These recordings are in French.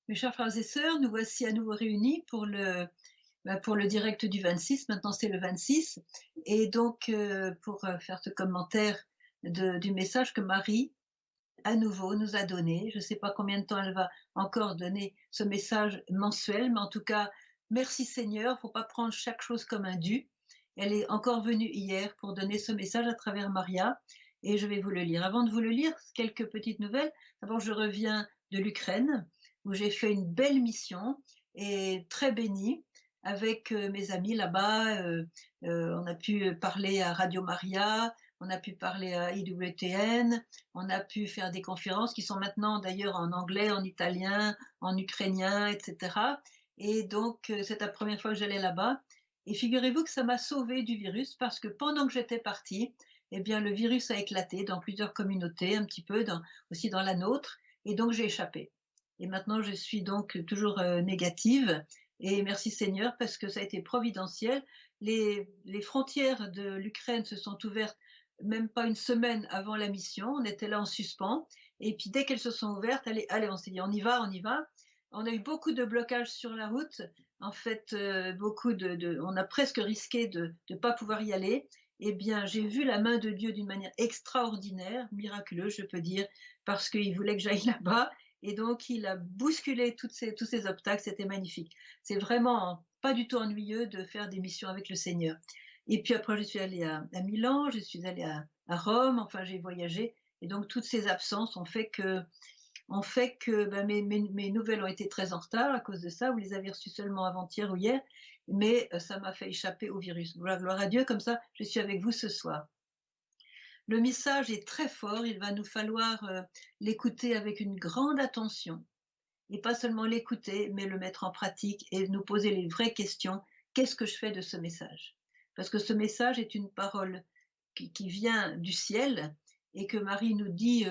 Mes chers frères et sœurs, nous voici à nouveau réunis pour le direct du 26. Maintenant, c'est le 26. Et donc, pour faire ce commentaire du message que Marie, à nouveau, nous a donné. Je ne sais pas combien de temps elle va encore donner ce message mensuel, mais en tout cas, merci Seigneur. Il ne faut pas prendre chaque chose comme un dû. Elle est encore venue hier pour donner ce message à travers Maria. Et je vais vous le lire. Avant de vous le lire, quelques petites nouvelles. D'abord, je reviens de l'Ukraine, où j'ai fait une belle mission et très bénie avec mes amis là-bas. On a pu parler à Radio Maria, on a pu parler à IWTN, on a pu faire des conférences qui sont maintenant d'ailleurs en anglais, en italien, en ukrainien, etc. Et donc, c'est la première fois que j'allais là-bas. Et figurez-vous que ça m'a sauvée du virus parce que pendant que j'étais partie, eh bien, le virus a éclaté dans plusieurs communautés, un petit peu aussi dans la nôtre. Et donc, j'ai échappé. Et maintenant, je suis donc toujours négative. Et merci Seigneur parce que ça a été providentiel. Les frontières de l'Ukraine se sont ouvertes même pas une semaine avant la mission. On était là en suspens. Et puis, dès qu'elles se sont ouvertes, allez, on s'est dit, on y va, on y va. On a eu beaucoup de blocages sur la route. En fait, on a presque risqué de ne pas pouvoir y aller. Eh bien, j'ai vu la main de Dieu d'une manière extraordinaire, miraculeuse, je peux dire, parce qu'il voulait que j'aille là-bas. Et donc, il a bousculé tous ces obstacles. C'était magnifique. C'est vraiment pas du tout ennuyeux de faire des missions avec le Seigneur. Et puis après, je suis allée à Milan, je suis allée à Rome, enfin, j'ai voyagé. Et donc, toutes ces absences ont fait que ben, mes nouvelles ont été très en retard à cause de ça. Vous les avez reçues seulement avant-hier ou hier, mais ça m'a fait échapper au virus. Gloire à Dieu, comme ça, je suis avec vous ce soir. Le message est très fort, il va nous falloir l'écouter avec une grande attention. Et pas seulement l'écouter, mais le mettre en pratique et nous poser les vraies questions. Qu'est-ce que je fais de ce message? Parce que ce message est une parole qui vient du ciel et que Marie nous dit,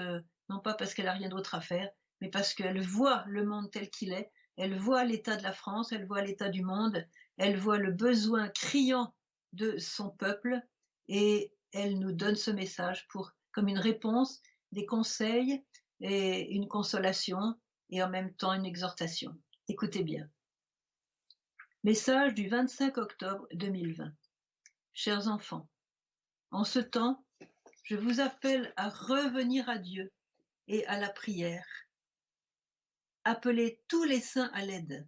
non pas parce qu'elle n'a rien d'autre à faire, mais parce qu'elle voit le monde tel qu'il est, elle voit l'état de la France, elle voit l'état du monde, elle voit le besoin criant de son peuple et elle nous donne ce message comme une réponse, des conseils et une consolation et en même temps une exhortation. Écoutez bien. Message du 25 octobre 2020. Chers enfants, en ce temps, je vous appelle à revenir à Dieu et à la prière. Appelez tous les saints à l'aide,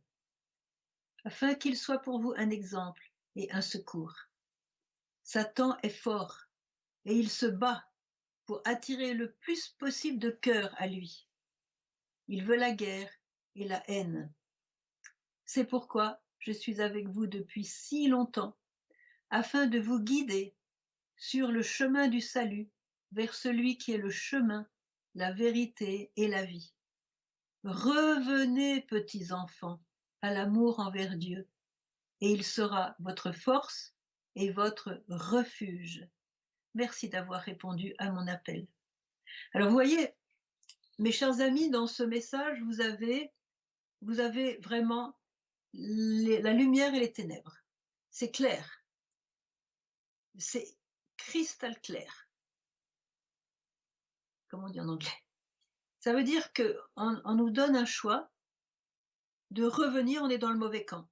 afin qu'ils soient pour vous un exemple et un secours. Satan est fort et il se bat pour attirer le plus possible de cœurs à lui. Il veut la guerre et la haine. C'est pourquoi je suis avec vous depuis si longtemps, afin de vous guider sur le chemin du salut vers celui qui est le chemin, la vérité et la vie. Revenez, petits enfants, à l'amour envers Dieu, et il sera votre force et votre refuge. Merci d'avoir répondu à mon appel. Alors vous voyez, mes chers amis, dans ce message, vous avez vraiment la lumière et les ténèbres. C'est clair, c'est cristal clair, comme on dit en anglais. Ça veut dire qu'on nous donne un choix de revenir, on est dans le mauvais camp.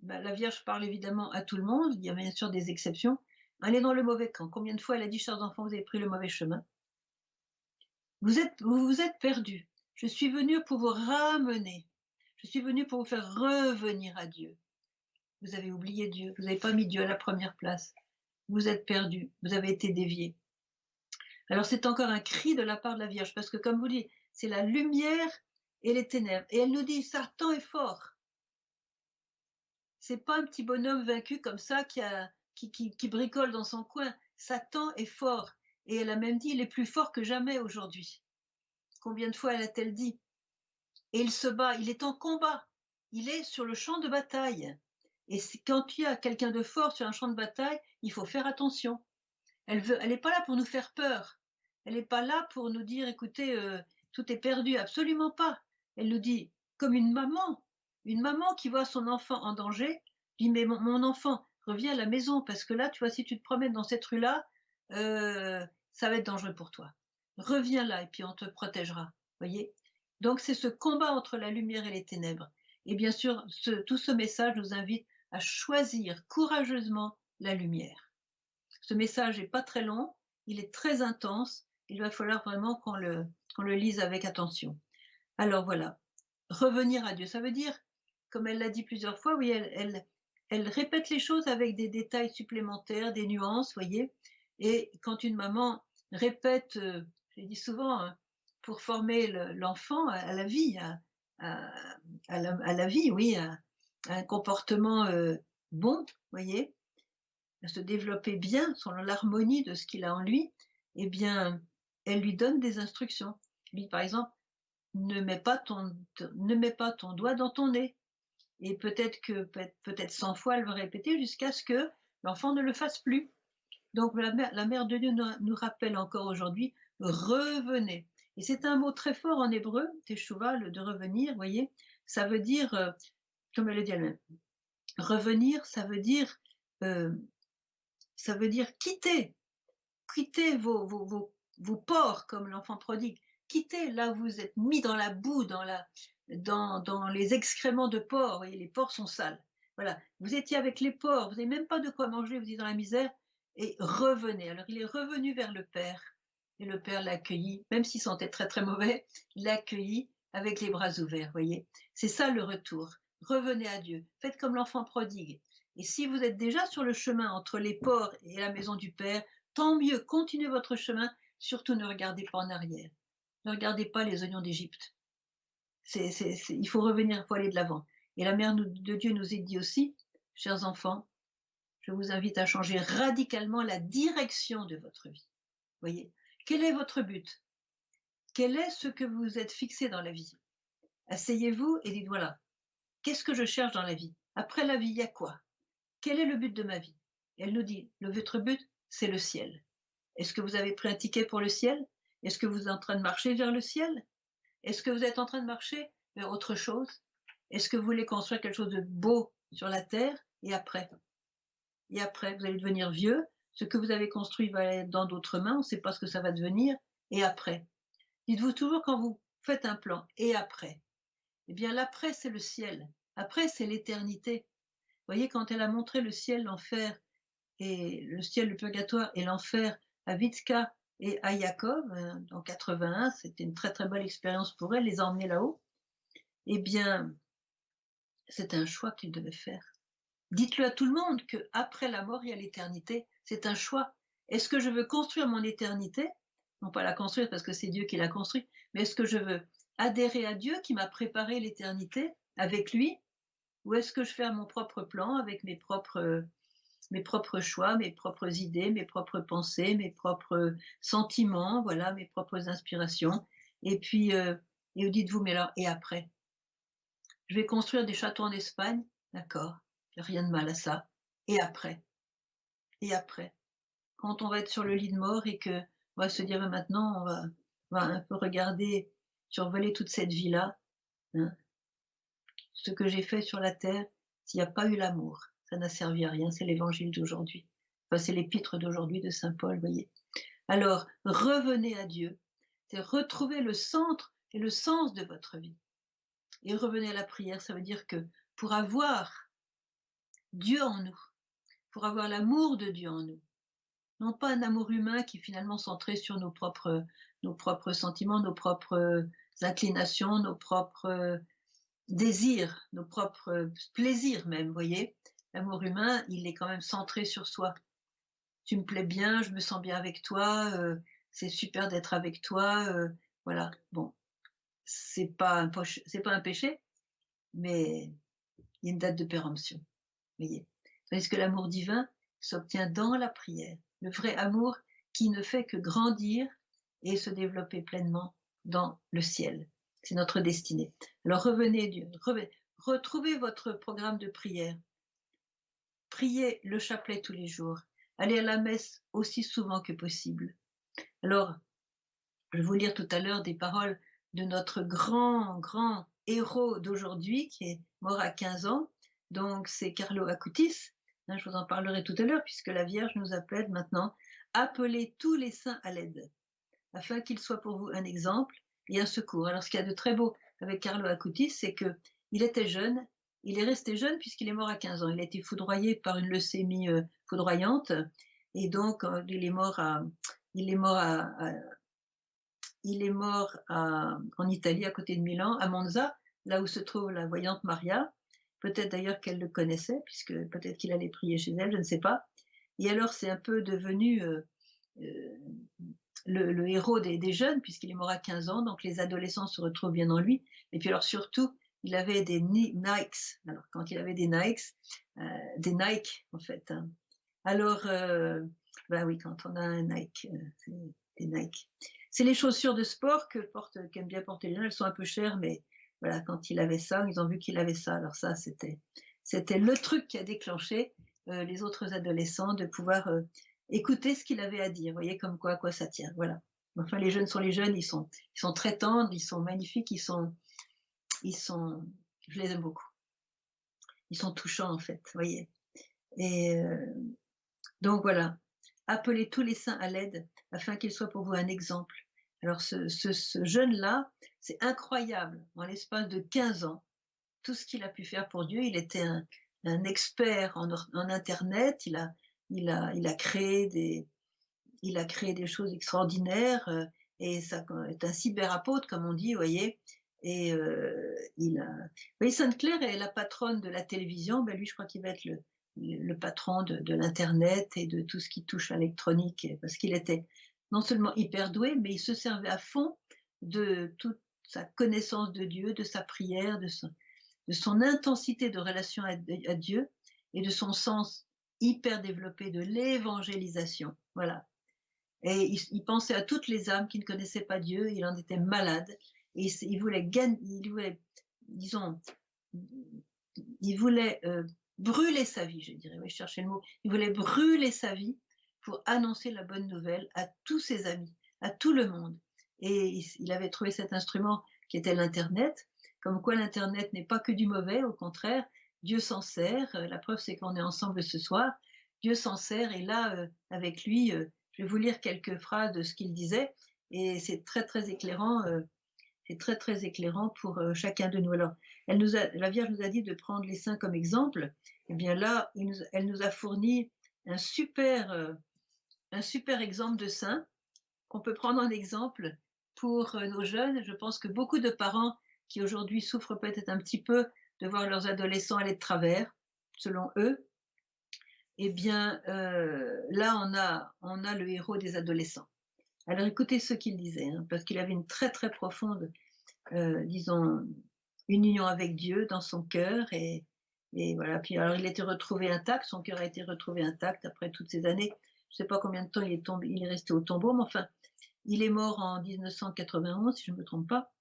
Ben, la Vierge parle évidemment à tout le monde, il y a bien sûr des exceptions. Elle est dans le mauvais camp. Combien de fois elle a dit, chers enfants, vous avez pris le mauvais chemin. Vous êtes perdus. Je suis venue pour vous ramener. Je suis venue pour vous faire revenir à Dieu. Vous avez oublié Dieu. Vous n'avez pas mis Dieu à la première place. Vous êtes perdus. Vous avez été déviés. Alors c'est encore un cri de la part de la Vierge, parce que comme vous dites, c'est la lumière et les ténèbres. Et elle nous dit, Satan est fort. C'est pas un petit bonhomme vaincu comme ça qui bricole dans son coin. Satan est fort. Et elle a même dit, il est plus fort que jamais aujourd'hui. Combien de fois elle a-t-elle dit? Et il se bat, il est en combat. Il est sur le champ de bataille. Et quand il y a quelqu'un de fort sur un champ de bataille, il faut faire attention. Elle n'est pas là pour nous faire peur. Elle n'est pas là pour nous dire, écoutez, tout est perdu. Absolument pas. Elle nous dit, comme une maman qui voit son enfant en danger, dit, mais mon enfant, reviens à la maison, parce que là, tu vois, si tu te promènes dans cette rue-là, ça va être dangereux pour toi. Reviens là, et puis on te protégera. Voyez? Donc c'est ce combat entre la lumière et les ténèbres. Et bien sûr, tout ce message nous invite à choisir courageusement la lumière. Ce message n'est pas très long, il est très intense, il va falloir vraiment qu'on le lise avec attention. Alors voilà, revenir à Dieu, ça veut dire, comme elle l'a dit plusieurs fois, oui, elle répète les choses avec des détails supplémentaires, des nuances, voyez. Et quand une maman répète, je l'ai dit souvent, hein, pour former l'enfant à la vie, à, à la vie, oui, à un comportement bon, voyez, à se développer bien selon l'harmonie de ce qu'il a en lui, eh bien, elle lui donne des instructions. Lui, par exemple, ne mets pas ton doigt dans ton nez. Et peut-être 100 fois, elle va répéter jusqu'à ce que l'enfant ne le fasse plus. Donc la mère de Dieu nous rappelle encore aujourd'hui, revenez. Et c'est un mot très fort en hébreu, teshuva, de revenir, voyez. Ça veut dire, comme elle le dit elle-même, revenir, euh, ça veut dire quitter vos ports comme l'enfant prodigue. Quittez là où vous êtes mis dans la boue, dans les excréments de porc. Vous voyez, les porcs sont sales. Voilà. Vous étiez avec les porcs, vous n'avez même pas de quoi manger, vous êtes dans la misère, et revenez. Alors il est revenu vers le Père, et le Père l'a accueilli, même s'il sentait très très mauvais, il l'a accueilli avec les bras ouverts, voyez. C'est ça le retour. Revenez à Dieu. Faites comme l'enfant prodigue. Et si vous êtes déjà sur le chemin entre les porcs et la maison du Père, tant mieux, continuez votre chemin, surtout ne regardez pas en arrière. Ne regardez pas les oignons d'Égypte. Il faut revenir, il faut aller de l'avant. Et la mère de Dieu nous a dit aussi, chers enfants, je vous invite à changer radicalement la direction de votre vie. Voyez, quel est votre but? Quel est ce que vous êtes fixé dans la vie? Asseyez-vous et dites, voilà, qu'est-ce que je cherche dans la vie? Après la vie, il y a quoi? Quel est le but de ma vie? Et elle nous dit, votre but, c'est le ciel. Est-ce que vous avez pris un ticket pour le ciel? Est-ce que vous êtes en train de marcher vers le ciel? Est-ce que vous êtes en train de marcher vers autre chose? Est-ce que vous voulez construire quelque chose de beau sur la terre? Et après, vous allez devenir vieux. Ce que vous avez construit va être dans d'autres mains. On ne sait pas ce que ça va devenir. Et après? Dites-vous toujours quand vous faites un plan. Et après? Eh bien, l'après, c'est le ciel. Après, c'est l'éternité. Vous voyez, quand elle a montré le ciel, l'enfer, et le ciel, le purgatoire et l'enfer à Vitska et à Yaakov, en 81, c'était une très très belle expérience pour elle, les emmener là-haut. Eh bien, c'est un choix qu'il devait faire. Dites-le à tout le monde qu'après la mort, il y a l'éternité. C'est un choix. Est-ce que je veux construire mon éternité? Non pas la construire parce que c'est Dieu qui l'a construit, mais est-ce que je veux adhérer à Dieu qui m'a préparé l'éternité avec lui? Ou est-ce que je fais mon propre plan avec mes propres choix, mes propres idées, mes propres pensées, mes propres sentiments, voilà, mes propres inspirations. Et puis, et vous dites-vous, mais alors, et après? Je vais construire des châteaux en Espagne, d'accord, il n'y a rien de mal à ça. Et après? Et après? Quand on va être sur le lit de mort et qu'on va se dire, maintenant, on va un peu regarder, survoler toute cette vie-là, hein, ce que j'ai fait sur la terre, s'il n'y a pas eu l'amour, ça n'a servi à rien, c'est l'évangile d'aujourd'hui. Enfin, c'est l'épître d'aujourd'hui de saint Paul, voyez. Alors, revenez à Dieu, c'est retrouver le centre et le sens de votre vie. Et revenez à la prière, ça veut dire que pour avoir Dieu en nous, pour avoir l'amour de Dieu en nous, non pas un amour humain qui est finalement centré sur nos propres sentiments, nos propres inclinations, nos propres désirs, nos propres plaisirs même, voyez. L'amour humain, il est quand même centré sur soi. Tu me plais bien, je me sens bien avec toi, c'est super d'être avec toi, voilà. Bon, c'est pas un péché, mais il y a une date de péremption, voyez. Tandis que l'amour divin s'obtient dans la prière. Le vrai amour qui ne fait que grandir et se développer pleinement dans le ciel. C'est notre destinée. Alors revenez Dieu, retrouvez votre programme de prière. Priez le chapelet tous les jours. Allez à la messe aussi souvent que possible. Alors, je vais vous lire tout à l'heure des paroles de notre grand héros d'aujourd'hui qui est mort à 15 ans. Donc, c'est Carlo Acutis. Je vous en parlerai tout à l'heure puisque la Vierge nous appelle maintenant. Appelez tous les saints à l'aide afin qu'ils soient pour vous un exemple et un secours. Alors ce qu'il y a de très beau avec Carlo Acutis, c'est que il était jeune, il est resté jeune puisqu'il est mort à 15 ans. Il a été foudroyé par une leucémie foudroyante, et donc il est mort en Italie, à côté de Milan, à Monza, là où se trouve la voyante Maria. Peut-être d'ailleurs qu'elle le connaissait, puisque peut-être qu'il allait prier chez elle, je ne sais pas. Et alors, c'est un peu devenu euh, le héros des jeunes, puisqu'il est mort à 15 ans, donc les adolescents se retrouvent bien en lui. Et puis alors, surtout, il avait des Nikes. Alors, quand il avait des Nike, en fait. Hein. Alors, bah oui, quand on a un Nike, c'est des Nike. C'est les chaussures de sport qu'aiment bien porter les gens. Elles sont un peu chères, mais voilà, quand il avait ça, ils ont vu qu'il avait ça. Alors ça, c'était le truc qui a déclenché les autres adolescents de pouvoir écouter ce qu'il avait à dire. Vous voyez comme quoi à quoi ça tient. Voilà. Enfin, les jeunes sont les jeunes. Ils sont très tendres, ils sont magnifiques, je les aime beaucoup. Ils sont touchants en fait. Vous voyez. Et donc voilà, appelez tous les saints à l'aide afin qu'ils soient pour vous un exemple. Alors ce jeune-là, c'est incroyable, en l'espace de 15 ans, tout ce qu'il a pu faire pour Dieu. Il était un expert en Internet, il a créé des choses extraordinaires, et ça est un cyberapôtre, comme on dit, vous voyez. Et oui, Sainte-Claire est la patronne de la télévision. Ben lui, je crois qu'il va être le patron de l'Internet et de tout ce qui touche à l'électronique, parce qu'il était non seulement hyper doué, mais il se servait à fond de toute sa connaissance de Dieu, de sa prière, de son intensité de relation à Dieu, et de son sens hyper développé de l'évangélisation. Voilà. Et il pensait à toutes les âmes qui ne connaissaient pas Dieu, il en était malade, et il voulait gagner, disons, il voulait brûler sa vie, je dirais, oui, je cherchais le mot, il voulait brûler sa vie pour annoncer la bonne nouvelle à tous ses amis, à tout le monde. Et il avait trouvé cet instrument qui était l'Internet, comme quoi l'Internet n'est pas que du mauvais, au contraire, Dieu s'en sert, la preuve c'est qu'on est ensemble ce soir, Dieu s'en sert, et là, avec lui, je vais vous lire quelques phrases de ce qu'il disait, et c'est très très éclairant, pour chacun de nous. Alors, la Vierge nous a dit de prendre les saints comme exemple. Et bien là, elle nous a fourni un super exemple de saint qu'on peut prendre en exemple pour nos jeunes. Je pense que beaucoup de parents qui aujourd'hui souffrent peut-être un petit peu de voir leurs adolescents aller de travers, selon eux, eh bien là, on a le héros des adolescents. Alors écoutez ce qu'il disait, hein, parce qu'il avait une très très profonde, disons, une union avec Dieu dans son cœur, et voilà. Puis alors il a été retrouvé intact, son cœur a été retrouvé intact après toutes ces années. Je ne sais pas combien de temps il est resté au tombeau, mais enfin, il est mort en 1991, si je ne me trompe pas.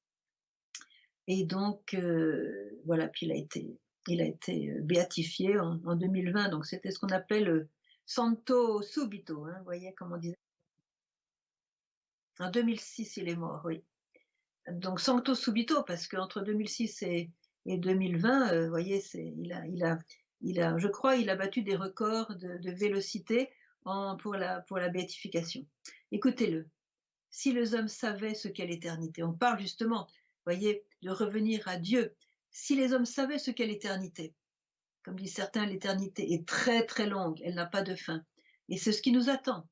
Et donc, voilà, puis il a été béatifié en 2020, donc c'était ce qu'on appelait le Santo Subito, hein, vous voyez, comme on disait. En 2006, il est mort, oui. Donc Sancto Subito, parce qu'entre 2006 et 2020, vous voyez, je crois, il a battu des records de vélocité pour la béatification. Écoutez-le. Si les hommes savaient ce qu'est l'éternité, on parle justement, vous voyez, de revenir à Dieu. Si les hommes savaient ce qu'est l'éternité, comme disent certains, l'éternité est très très longue, elle n'a pas de fin. Et c'est ce qui nous attend.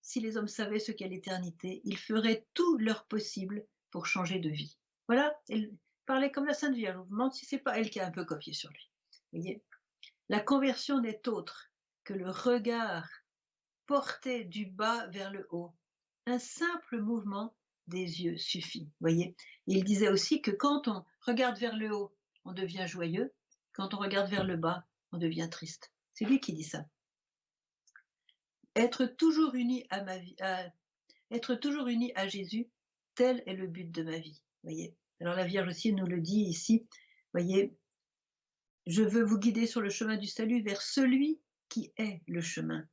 Si les hommes savaient ce qu'est l'éternité, ils feraient tout leur possible pour changer de vie. Voilà, elle parlait comme la Sainte Vierge. Je me demande si c'est pas elle qui a un peu copié sur lui. Vous voyez, la conversion n'est autre que le regard porté du bas vers le haut. Un simple mouvement des yeux suffit. Vous voyez, il disait aussi que quand on regarde vers le haut, on devient joyeux. Quand on regarde vers le bas, on devient triste. C'est lui qui dit ça. Être toujours uni à Jésus, tel est le but de ma vie. Voyez. Alors la Vierge aussi nous le dit ici. Voyez, je veux vous guider sur le chemin du salut vers celui qui est le chemin.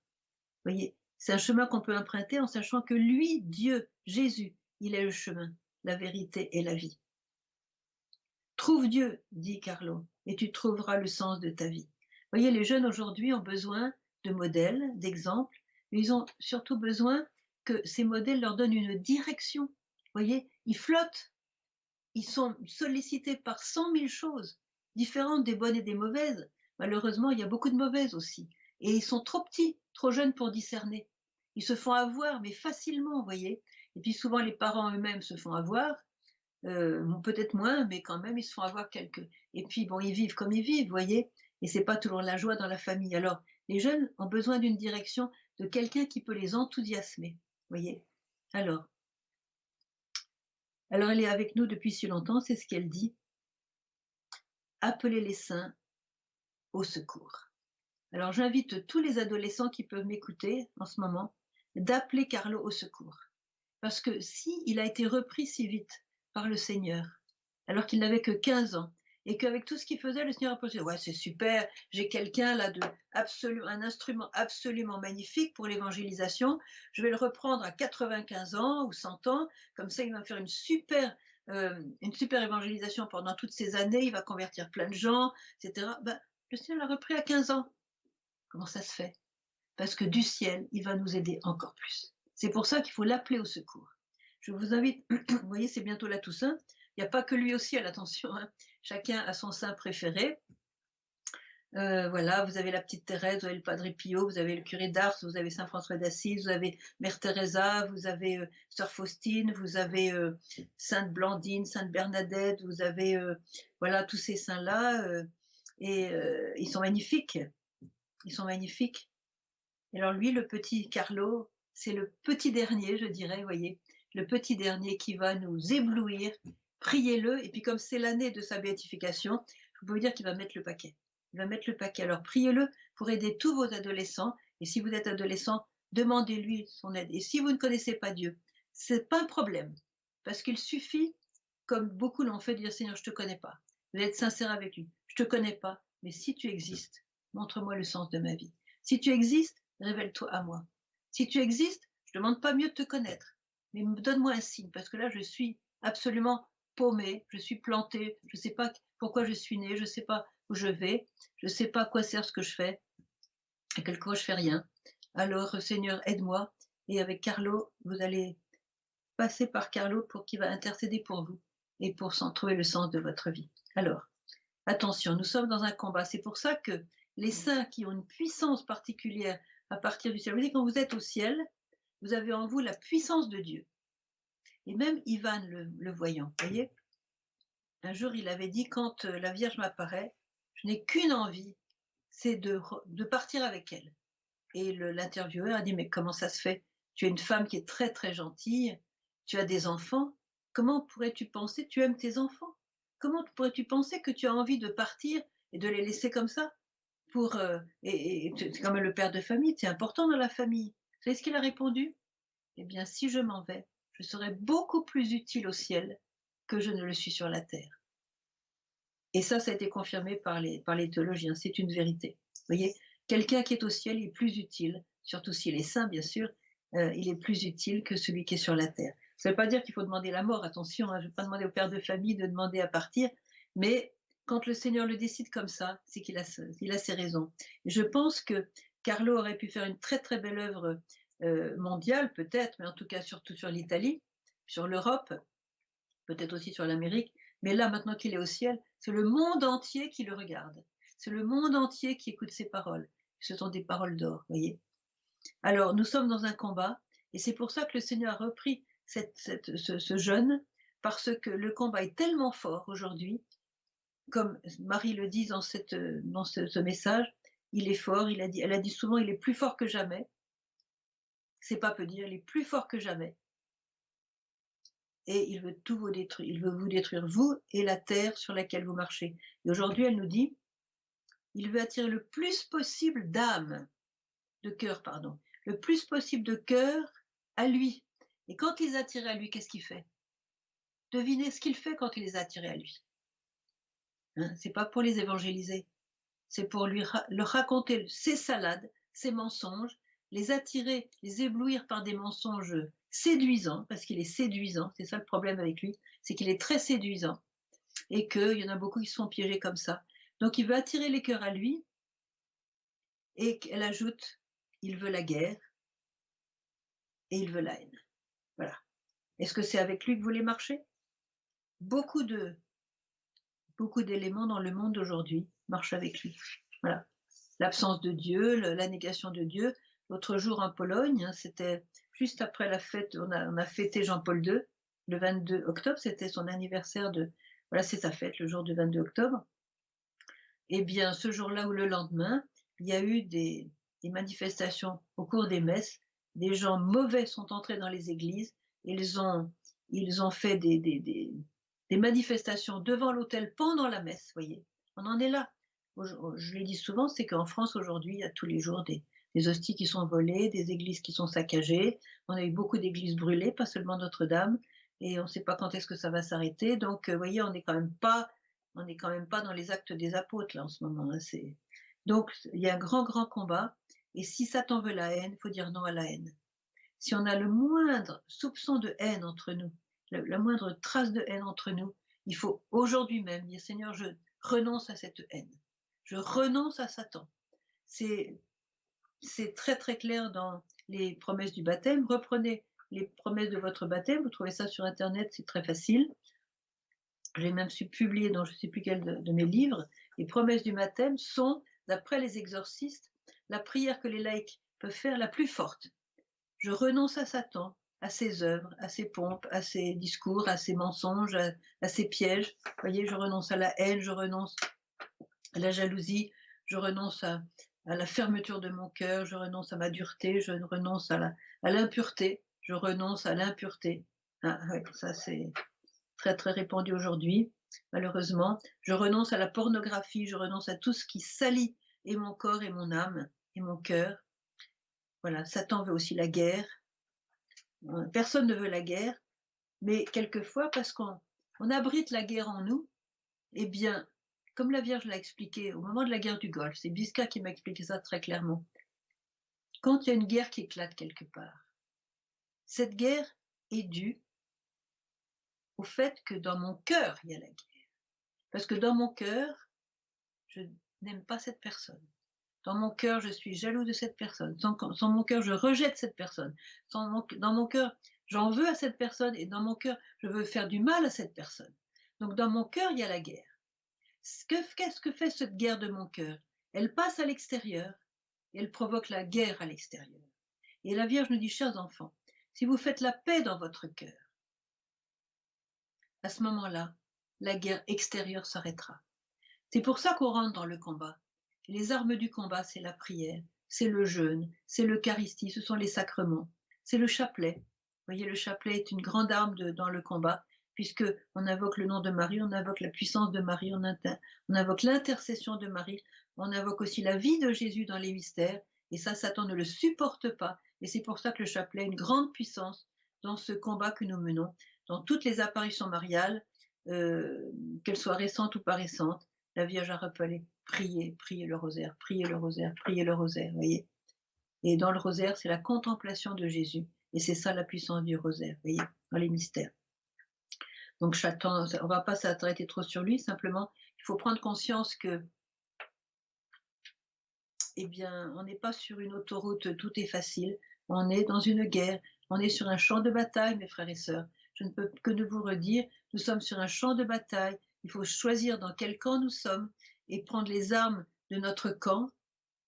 Voyez, c'est un chemin qu'on peut emprunter en sachant que lui, Dieu, Jésus, il est le chemin, la vérité et la vie. Trouve Dieu, dit Carlo, et tu trouveras le sens de ta vie. Voyez, les jeunes aujourd'hui ont besoin de modèles, d'exemples, mais ils ont surtout besoin que ces modèles leur donnent une direction. Voyez, ils flottent ils sont sollicités par 100 000 choses, différentes des bonnes et des mauvaises. Malheureusement, il y a beaucoup de mauvaises aussi. Et ils sont trop petits, trop jeunes pour discerner. Ils se font avoir, mais facilement, vous voyez. Et puis souvent, les parents eux-mêmes se font avoir, peut-être moins, mais quand même, ils se font avoir quelques. Et puis, bon, ils vivent comme ils vivent, vous voyez. Et c'est pas toujours la joie dans la famille. Alors, les jeunes ont besoin d'une direction, de quelqu'un qui peut les enthousiasmer, vous voyez. Alors, elle est avec nous depuis si longtemps, c'est ce qu'elle dit. Appelez les saints au secours. Alors j'invite tous les adolescents qui peuvent m'écouter en ce moment d'appeler Carlo au secours. Parce que si il a été repris si vite par le Seigneur, alors qu'il n'avait que 15 ans, et qu'avec tout ce qu'il faisait, le Seigneur a posé, ouais, c'est super, j'ai quelqu'un là un instrument absolument magnifique pour l'évangélisation, je vais le reprendre à 95 ans ou 100 ans, comme ça il va faire une super évangélisation pendant toutes ces années, il va convertir plein de gens, etc. Ben, le Seigneur l'a repris à 15 ans. Comment ça se fait? Parce que du ciel, il va nous aider encore plus. C'est pour ça qu'il faut l'appeler au secours. Je vous invite, vous voyez, c'est bientôt la Toussaint. Il n'y a pas que lui aussi à l'attention. Hein. Chacun a son saint préféré. Voilà, vous avez la petite Thérèse, vous avez le Padre Pio, vous avez le curé d'Ars, vous avez Saint François d'Assise, vous avez Mère Teresa, vous avez Sœur Faustine, vous avez Sainte Blandine, Sainte Bernadette, vous avez voilà tous ces saints-là, et ils sont magnifiques. Ils sont magnifiques. Et alors lui, le petit Carlo, c'est le petit dernier, je dirais, vous voyez, le petit dernier qui va nous éblouir. Priez-le, et puis comme c'est l'année de sa béatification, je peux vous dire qu'il va mettre le paquet. Il va mettre le paquet. Alors priez-le pour aider tous vos adolescents, et si vous êtes adolescent, demandez-lui son aide. Et si vous ne connaissez pas Dieu, c'est pas un problème, parce qu'il suffit, comme beaucoup l'ont fait, de dire Seigneur, je te connais pas. Vous êtes sincère avec lui. Je te connais pas, mais si tu existes, montre-moi le sens de ma vie. Si tu existes, révèle-toi à moi. Si tu existes, je ne demande pas mieux de te connaître, mais donne-moi un signe, parce que là, je suis absolument paumée, je suis plantée, je ne sais pas pourquoi je suis née, je ne sais pas où je vais, je ne sais pas à quoi sert ce que je fais, et quelquefois je fais rien. Alors, Seigneur, aide-moi, et avec Carlo, vous allez passer par Carlo pour qu'il va intercéder pour vous, et pour s'en trouver le sens de votre vie. Alors, attention, nous sommes dans un combat. C'est pour ça que les saints qui ont une puissance particulière à partir du ciel, vous voyez, quand vous êtes au ciel, vous avez en vous la puissance de Dieu. Et même Ivan le voyant, vous voyez, un jour il avait dit, quand la Vierge m'apparaît, je n'ai qu'une envie, c'est de partir avec elle. Et l'intervieweur a dit, mais comment ça se fait? Tu es une femme qui est très très gentille, tu as des enfants, comment pourrais-tu penser, tu aimes tes enfants, comment pourrais-tu penser que tu as envie de partir et de les laisser comme ça et c'est comme le père de famille, c'est important dans la famille. Vous savez ce qu'il a répondu? Eh bien, si je m'en vais, je serai beaucoup plus utile au ciel que je ne le suis sur la terre. Et ça a été confirmé par les théologiens, c'est une vérité. Vous voyez, quelqu'un qui est au ciel est plus utile, surtout s'il est saint, bien sûr, il est plus utile que celui qui est sur la terre. Ça ne veut pas dire qu'il faut demander la mort, attention, hein, je ne vais pas demander au père de famille de demander à partir, mais quand le Seigneur le décide comme ça, c'est qu'il a ses raisons. Et je pense que Carlo aurait pu faire une très très belle œuvre mondiale, peut-être, mais en tout cas surtout sur l'Italie, sur l'Europe, peut-être aussi sur l'Amérique, mais là, maintenant qu'il est au ciel, c'est le monde entier qui le regarde. C'est le monde entier qui écoute ses paroles. Ce sont des paroles d'or, voyez. Alors, nous sommes dans un combat, et c'est pour ça que le Seigneur a repris ce jeune, parce que le combat est tellement fort aujourd'hui, comme Marie le dit dans ce message, il est fort, elle a dit souvent, il est plus fort que jamais. C'est pas peu dire, il est plus fort que jamais. Et il veut tout vous détruire. Il veut vous détruire, vous et la terre sur laquelle vous marchez. Et aujourd'hui, elle nous dit, il veut attirer le plus possible de cœur, pardon, le plus possible de cœur à lui. Et quand il les attire à lui, qu'est-ce qu'il fait? Devinez ce qu'il fait quand il les a attirés à lui. Hein, c'est pas pour les évangéliser, c'est pour leur raconter ses salades, ses mensonges, les attirer, les éblouir par des mensonges séduisants, parce qu'il est séduisant, c'est ça le problème avec lui, c'est qu'il est très séduisant, et qu'il y en a beaucoup qui se font piéger comme ça. Donc il veut attirer les cœurs à lui, et qu'elle ajoute, il veut la guerre, et il veut la haine. Voilà. Est-ce que c'est avec lui que vous voulez marcher? beaucoup d'éléments dans le monde d'aujourd'hui marchent avec lui. Voilà. L'absence de Dieu, la négation de Dieu. L'autre jour en Pologne, hein, c'était juste après la fête, on a fêté Jean-Paul II, le 22 octobre, c'était son anniversaire de, voilà, c'est sa fête, le jour du 22 octobre. Eh bien, ce jour-là ou le lendemain, il y a eu des manifestations au cours des messes. Des gens mauvais sont entrés dans les églises. Ils ont fait des manifestations devant l'autel pendant la messe, voyez. On en est là. Je le dis souvent, c'est qu'en France aujourd'hui, il y a tous les jours des hosties qui sont volées, des églises qui sont saccagées. On a eu beaucoup d'églises brûlées, pas seulement Notre-Dame, et on ne sait pas quand est-ce que ça va s'arrêter. Donc, vous voyez, on n'est quand même pas dans les actes des apôtres là en ce moment. Hein, donc il y a un grand, grand combat. Et si Satan veut la haine, il faut dire non à la haine. Si on a le moindre soupçon de haine entre nous, la moindre trace de haine entre nous, il faut aujourd'hui même dire Seigneur, je renonce à cette haine. Je renonce à Satan. C'est très très clair dans les promesses du baptême. Reprenez les promesses de votre baptême. Vous trouvez ça sur Internet, c'est très facile. J'ai même su publier dans je ne sais plus quel de mes livres, les promesses du baptême sont, d'après les exorcistes, la prière que les laïcs peuvent faire la plus forte. Je renonce à Satan, à ses œuvres, à ses pompes, à ses discours, à ses mensonges, à ses pièges. Vous voyez, je renonce à la haine, je renonce à la jalousie, je renonce à la fermeture de mon cœur, je renonce à ma dureté, je renonce à l'impureté, je renonce à l'impureté. Ah, ouais, ça c'est très très répandu aujourd'hui, malheureusement. Je renonce à la pornographie, je renonce à tout ce qui salit et mon corps et mon âme et mon cœur. Voilà, Satan veut aussi la guerre. Personne ne veut la guerre, mais quelquefois, parce qu'on abrite la guerre en nous, eh bien, comme la Vierge l'a expliqué au moment de la guerre du Golfe, c'est Bisca qui m'a expliqué ça très clairement. Quand il y a une guerre qui éclate quelque part, cette guerre est due au fait que dans mon cœur, il y a la guerre. Parce que dans mon cœur, je n'aime pas cette personne. Dans mon cœur, je suis jaloux de cette personne. Dans mon cœur, je rejette cette personne. Dans mon cœur, j'en veux à cette personne et dans mon cœur, je veux faire du mal à cette personne. Donc dans mon cœur, il y a la guerre. Qu'est-ce que fait cette guerre de mon cœur? Elle passe à l'extérieur et elle provoque la guerre à l'extérieur. Et la Vierge nous dit, chers enfants, si vous faites la paix dans votre cœur, à ce moment-là, la guerre extérieure s'arrêtera. C'est pour ça qu'on rentre dans le combat. Les armes du combat, c'est la prière, c'est le jeûne, c'est l'Eucharistie, ce sont les sacrements, c'est le chapelet. Vous voyez, le chapelet est une grande arme dans le combat, puisque on invoque le nom de Marie, on invoque la puissance de Marie, on invoque l'intercession de Marie, on invoque aussi la vie de Jésus dans les mystères, et ça, Satan ne le supporte pas. Et c'est pour ça que le chapelet a une grande puissance dans ce combat que nous menons, dans toutes les apparitions mariales, qu'elles soient récentes ou pas récentes. La Vierge a rappelé, priez, priez le rosaire, priez le rosaire, priez le rosaire, voyez. Et dans le rosaire, c'est la contemplation de Jésus. Et c'est ça la puissance du rosaire, voyez, dans les mystères. Donc Satan, on ne va pas s'arrêter trop sur lui, simplement, il faut prendre conscience que, eh bien, on n'est pas sur une autoroute, tout est facile. On est dans une guerre, on est sur un champ de bataille, mes frères et sœurs. Je ne peux que de vous redire, nous sommes sur un champ de bataille. Il faut choisir dans quel camp nous sommes et prendre les armes de notre camp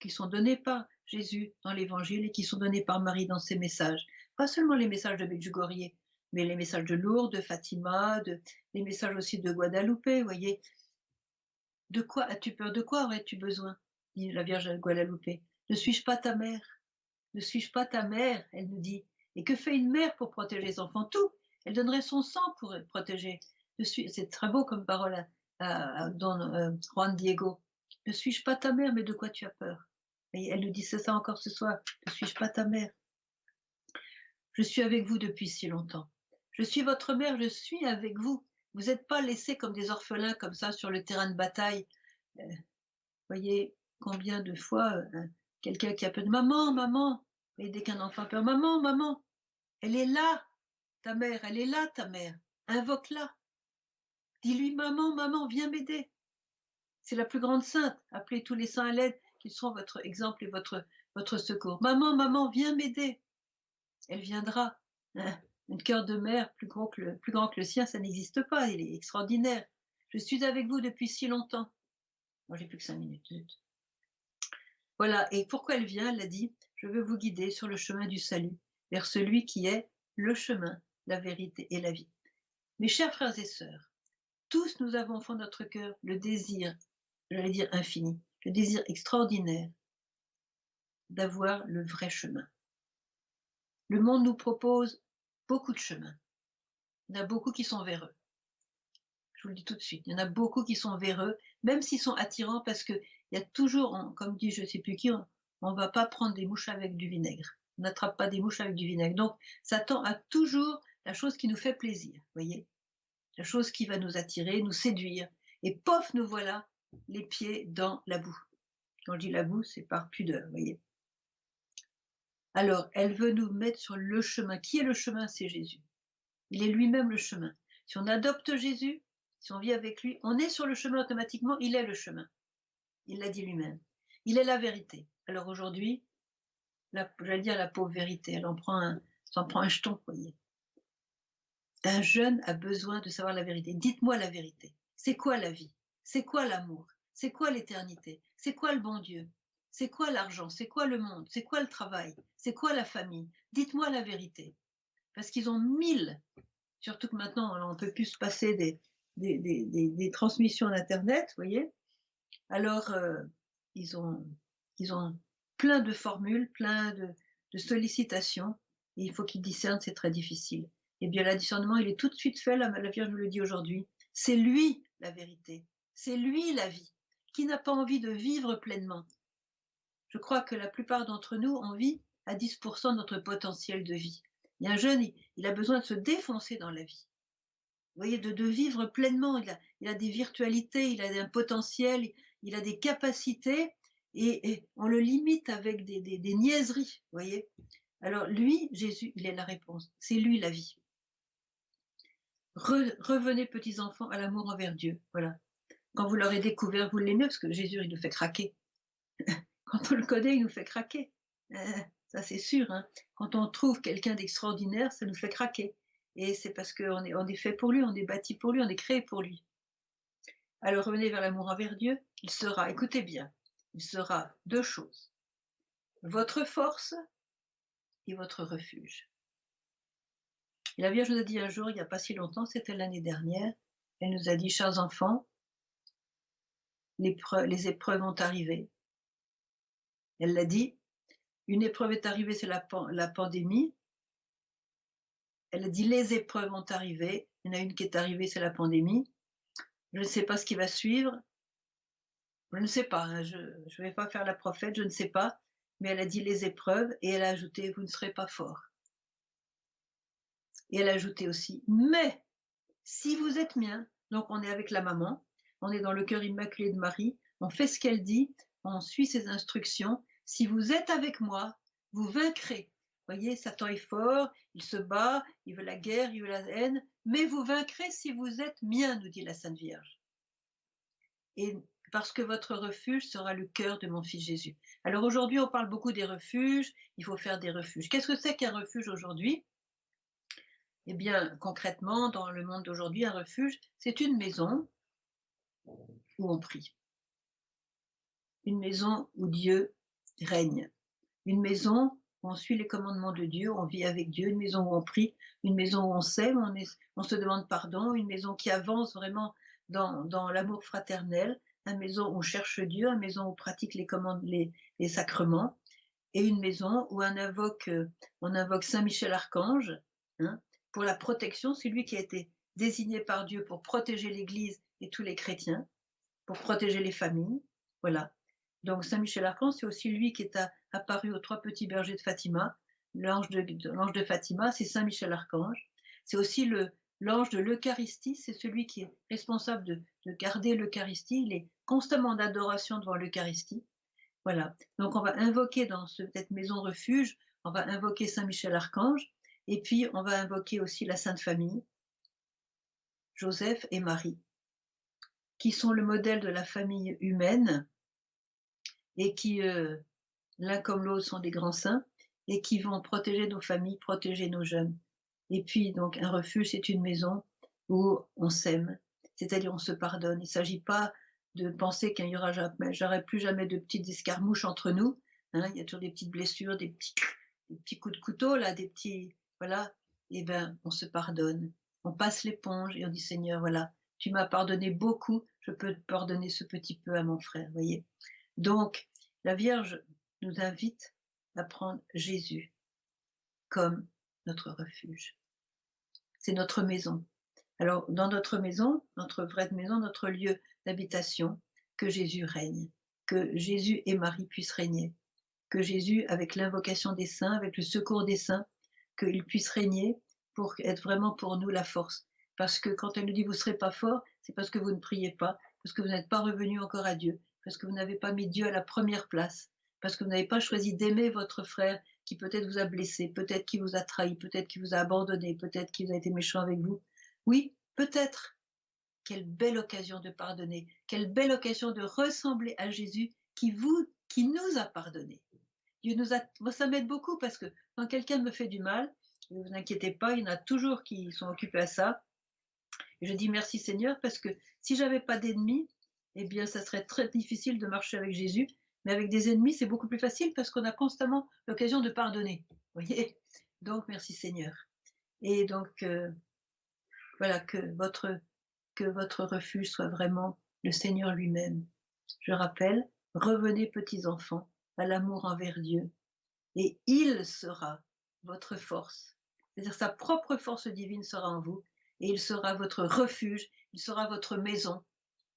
qui sont données par Jésus dans l'Évangile et qui sont données par Marie dans ses messages. Pas seulement les messages de Medjugorje, mais les messages de Lourdes, de Fatima, les messages aussi de Guadalupe, vous voyez. De quoi as-tu peur? De quoi aurais-tu besoin? Dit la Vierge de Guadalupe. Ne suis-je pas ta mère? Ne suis-je pas ta mère? Elle nous dit. Et que fait une mère pour protéger les enfants? Tout. Elle donnerait son sang pour protéger. C'est très beau comme parole à Don Juan Diego. Ne suis-je pas ta mère? Mais de quoi tu as peur? Et elle nous dit ça encore ce soir. Ne suis-je pas ta mère? Je suis avec vous depuis si longtemps. Je suis votre mère, je suis avec vous. Vous n'êtes pas laissés comme des orphelins comme ça sur le terrain de bataille. Voyez combien de fois quelqu'un qui appelle maman, maman, et dès qu'un enfant peur, maman, maman, elle est là, ta mère, elle est là, ta mère, invoque-la. Dis-lui maman, maman, viens m'aider. C'est la plus grande sainte. Appelez tous les saints à l'aide, qu'ils seront votre exemple et votre secours. Maman, maman, viens m'aider. Elle viendra. Un cœur de mère plus grand que le sien, ça n'existe pas, il est extraordinaire. Je suis avec vous depuis si longtemps. Moi, j'ai plus que 5 minutes. Zut. Voilà, et pourquoi elle vient? Elle a dit: «Je veux vous guider sur le chemin du salut, vers celui qui est le chemin, la vérité et la vie». Mes chers frères et sœurs, tous nous avons au fond de notre cœur le désir, j'allais dire infini, le désir extraordinaire d'avoir le vrai chemin. Le monde nous propose beaucoup de chemins. Il y en a beaucoup qui sont véreux. Je vous le dis tout de suite, il y en a beaucoup qui sont véreux, même s'ils sont attirants, parce qu'il y a toujours, comme dit je ne sais plus qui, on ne va pas prendre des mouches avec du vinaigre. On n'attrape pas des mouches avec du vinaigre. Donc, Satan a toujours la chose qui nous fait plaisir, voyez, la chose qui va nous attirer, nous séduire. Et pof, nous voilà les pieds dans la boue. Quand je dis la boue, c'est par pudeur, voyez. Alors, elle veut nous mettre sur le chemin. Qui est le chemin? C'est Jésus. Il est lui-même le chemin. Si on adopte Jésus, si on vit avec lui, on est sur le chemin automatiquement, il est le chemin. Il l'a dit lui-même. Il est la vérité. Alors aujourd'hui, j'allais dire la pauvre vérité, elle s'en prend un jeton, vous voyez. Un jeune a besoin de savoir la vérité. Dites-moi la vérité. C'est quoi la vie? C'est quoi l'amour? C'est quoi l'éternité? C'est quoi le bon Dieu? C'est quoi l'argent? C'est quoi le monde? C'est quoi le travail? C'est quoi la famille? Dites-moi la vérité. Parce qu'ils ont 1000, surtout que maintenant on ne peut plus se passer des transmissions d'Internet, vous voyez. Alors ils ont, ils ont plein de formules, plein de sollicitations, et il faut qu'ils discernent, c'est très difficile. Eh bien, le discernement, il est tout de suite fait, la Vierge nous le dit aujourd'hui. C'est lui la vérité, c'est lui la vie. Qui n'a pas envie de vivre pleinement? Je crois que la plupart d'entre nous, on vit à 10% de notre potentiel de vie. Et un jeune, il a besoin de se défoncer dans la vie. Vous voyez, de vivre pleinement. Il a des virtualités, il a un potentiel, il a des capacités, et on le limite avec des niaiseries, vous voyez. Alors lui, Jésus, il est la réponse. C'est lui la vie. Revenez, petits enfants, à l'amour envers Dieu. Voilà. Quand vous l'aurez découvert, vous l'aimez, parce que Jésus, il nous fait craquer. Quand on le connaît, il nous fait craquer. Ça, c'est sûr. Hein. Quand on trouve quelqu'un d'extraordinaire, ça nous fait craquer. Et c'est parce qu'on est fait pour lui, on est bâti pour lui, on est créé pour lui. Alors revenez vers l'amour envers Dieu. Il sera, écoutez bien, il sera 2 choses. Votre force et votre refuge. Et la Vierge nous a dit un jour, il n'y a pas si longtemps, c'était l'année dernière, elle nous a dit, chers enfants, les épreuves vont arriver. Elle l'a dit, une épreuve est arrivée, c'est la pandémie. Elle a dit, les épreuves vont arriver. Il y en a une qui est arrivée, c'est la pandémie. Je ne sais pas ce qui va suivre. Je ne sais pas, hein, je ne vais pas faire la prophète, je ne sais pas. Mais elle a dit les épreuves, et elle a ajouté, vous ne serez pas fort. Et elle a ajouté aussi, mais si vous êtes mien, donc on est avec la maman, on est dans le cœur immaculé de Marie, on fait ce qu'elle dit, on suit ses instructions. Si vous êtes avec moi, vous vaincrez. Vous voyez, Satan est fort, il se bat, il veut la guerre, il veut la haine, mais vous vaincrez si vous êtes mien, nous dit la Sainte Vierge. Et parce que votre refuge sera le cœur de mon fils Jésus. Alors aujourd'hui, on parle beaucoup des refuges, il faut faire des refuges. Qu'est-ce que c'est qu'un refuge aujourd'hui? Eh bien, concrètement, dans le monde d'aujourd'hui, un refuge, c'est une maison où on prie, une maison où Dieu règne, une maison où on suit les commandements de Dieu, on vit avec Dieu, une maison où on prie, une maison où on s'aime, on se demande pardon, une maison qui avance vraiment dans l'amour fraternel, une maison où on cherche Dieu, une maison où on pratique les sacrements, et une maison où on invoque Saint Michel Archange, hein, pour la protection. C'est lui qui a été désigné par Dieu pour protéger l'Église et tous les chrétiens, pour protéger les familles. Voilà. Donc Saint Michel Archange, c'est aussi lui qui est apparu aux 3 petits bergers de Fatima. L'ange de Fatima, c'est Saint Michel Archange. C'est aussi l'ange de l'Eucharistie, c'est celui qui est responsable de garder l'Eucharistie. Il est constamment en adoration devant l'Eucharistie. Voilà. Donc on va invoquer dans cette maison refuge, on va invoquer Saint Michel Archange, et puis on va invoquer aussi la Sainte Famille, Joseph et Marie, qui sont le modèle de la famille humaine, et qui, l'un comme l'autre, sont des grands saints, et qui vont protéger nos familles, protéger nos jeunes. Et puis, donc, un refuge, c'est une maison où on s'aime, c'est-à-dire on se pardonne. Il ne s'agit pas de penser qu'il n'y aura jamais, j'aurai plus jamais de petites escarmouches entre nous. Hein, il y a toujours des petites blessures, des petits coups de couteau, là, des petits. Voilà. Eh bien, on se pardonne. On passe l'éponge et on dit Seigneur, voilà, tu m'as pardonné beaucoup, je peux te pardonner ce petit peu à mon frère. Voyez. Donc, la Vierge nous invite à prendre Jésus comme notre refuge. C'est notre maison. Alors, dans notre maison, notre vraie maison, notre lieu d'habitation, que Jésus règne, que Jésus et Marie puissent régner, que Jésus, avec l'invocation des saints, avec le secours des saints, qu'il puisse régner pour être vraiment pour nous la force. Parce que quand elle nous dit vous ne serez pas fort, c'est parce que vous ne priez pas, parce que vous n'êtes pas revenu encore à Dieu, parce que vous n'avez pas mis Dieu à la première place, parce que vous n'avez pas choisi d'aimer votre frère qui peut-être vous a blessé, peut-être qui vous a trahi, peut-être qui vous a abandonné, peut-être qui a été méchant avec vous. Oui, peut-être. Quelle belle occasion de pardonner, quelle belle occasion de ressembler à Jésus qui nous a pardonné. Dieu nous a, moi ça m'aide beaucoup parce que quand quelqu'un me fait du mal, ne vous inquiétez pas, il y en a toujours qui sont occupés à ça. Et je dis merci Seigneur parce que si j'avais pas d'ennemis, eh bien ça serait très difficile de marcher avec Jésus. Mais avec des ennemis, c'est beaucoup plus facile parce qu'on a constamment l'occasion de pardonner. Vous voyez. Donc merci Seigneur. Et donc voilà que votre refuge soit vraiment le Seigneur lui-même. Je rappelle, revenez petits enfants à l'amour envers Dieu et il sera votre force. C'est-à-dire sa propre force divine sera en vous et il sera votre refuge, il sera votre maison,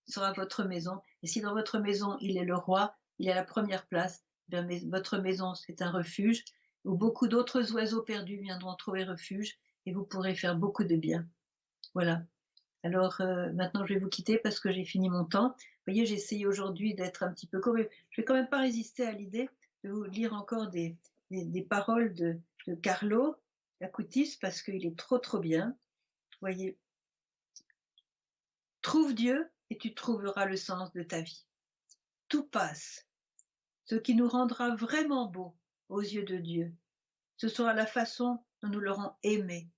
il sera votre maison. Et si dans votre maison il est le roi, il est à la première place, bien, votre maison c'est un refuge où beaucoup d'autres oiseaux perdus viendront trouver refuge et vous pourrez faire beaucoup de bien. Voilà. Alors maintenant, je vais vous quitter parce que j'ai fini mon temps. Vous voyez, j'ai essayé aujourd'hui d'être un petit peu court. Je vais quand même pas résister à l'idée de vous lire encore des paroles de Carlo Acutis parce qu'il est trop, trop bien. Vous voyez, trouve Dieu et tu trouveras le sens de ta vie. Tout passe. Ce qui nous rendra vraiment beaux aux yeux de Dieu, ce sera la façon dont nous l'aurons aimé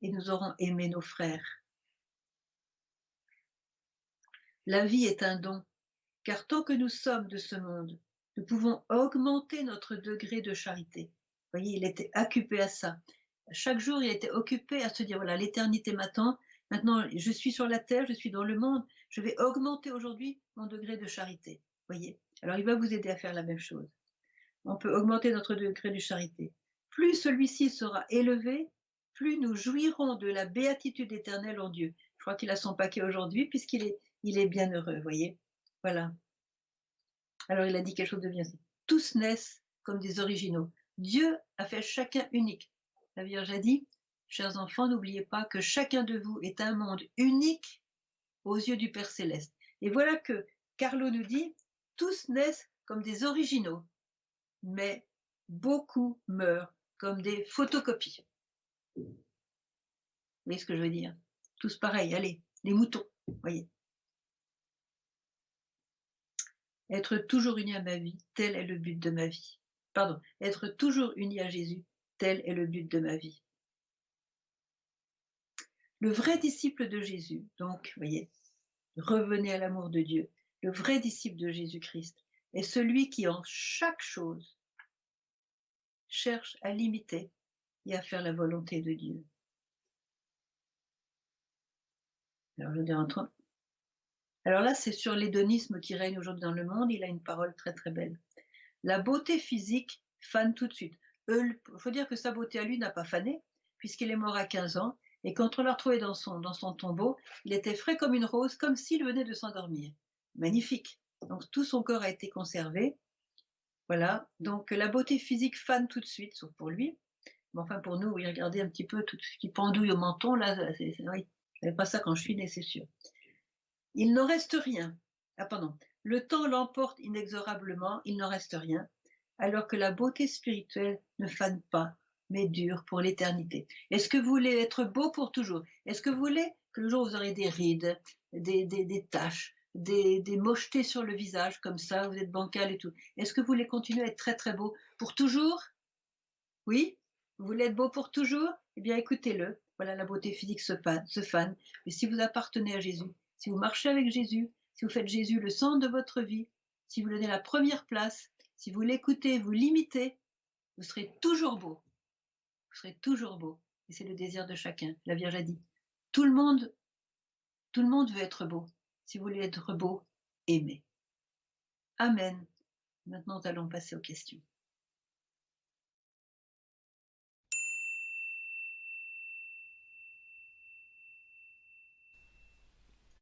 et nous aurons aimé nos frères. La vie est un don. Car tant que nous sommes de ce monde, nous pouvons augmenter notre degré de charité. Vous voyez, il était occupé à ça. Chaque jour, il était occupé à se dire, voilà, l'éternité m'attend. Maintenant, je suis sur la terre, je suis dans le monde. Je vais augmenter aujourd'hui mon degré de charité. Vous voyez. Alors, il va vous aider à faire la même chose. On peut augmenter notre degré de charité. Plus celui-ci sera élevé, plus nous jouirons de la béatitude éternelle en Dieu. Je crois qu'il a son paquet aujourd'hui puisqu'il est bien heureux, vous voyez. Voilà. Alors il a dit quelque chose de bien. Tous naissent comme des originaux. Dieu a fait chacun unique. La Vierge a dit, chers enfants, n'oubliez pas que chacun de vous est un monde unique aux yeux du Père Céleste. Et voilà que Carlo nous dit, tous naissent comme des originaux, mais beaucoup meurent comme des photocopies. Vous voyez ce que je veux dire? Tous pareils, allez, les moutons, voyez. Être toujours uni à ma vie, tel est le but de ma vie. Pardon, être toujours uni à Jésus, tel est le but de ma vie. Le vrai disciple de Jésus, donc, voyez, revenez à l'amour de Dieu. Le vrai disciple de Jésus-Christ est celui qui, en chaque chose, cherche à l'imiter et à faire la volonté de Dieu. Alors là, c'est sur l'hédonisme qui règne aujourd'hui dans le monde. Il a une parole très très belle. La beauté physique fane tout de suite. Il faut dire que sa beauté à lui n'a pas fané, puisqu'il est mort à 15 ans, et quand on l'a retrouvé dans son tombeau, il était frais comme une rose, comme s'il venait de s'endormir. Magnifique. Donc tout son corps a été conservé. Voilà. Donc la beauté physique fane tout de suite, sauf pour lui. Mais enfin pour nous, oui, regardez un petit peu tout ce qui pendouille au menton, là, oui, je n'avais pas ça quand je suis née, c'est sûr. Il n'en reste rien. Ah pardon. Le temps l'emporte inexorablement, il n'en reste rien, alors que la beauté spirituelle ne fane pas, mais dure pour l'éternité. Est-ce que vous voulez être beau pour toujours? Est-ce que vous voulez que le jour où vous aurez des rides, des taches, des mochetés sur le visage, comme ça, vous êtes bancal et tout? Est-ce que vous voulez continuer à être très très beau pour toujours? Oui? Vous voulez être beau pour toujours? Eh bien, écoutez-le. Voilà, la beauté physique se fane. Mais si vous appartenez à Jésus, si vous marchez avec Jésus, si vous faites Jésus le centre de votre vie, si vous lui donnez la première place, si vous l'écoutez, vous l'imitez, vous serez toujours beau. Vous serez toujours beau. Et c'est le désir de chacun. La Vierge a dit, tout le monde, tout le monde veut être beau. Si vous voulez être beau, aimez. Amen. Maintenant, nous allons passer aux questions.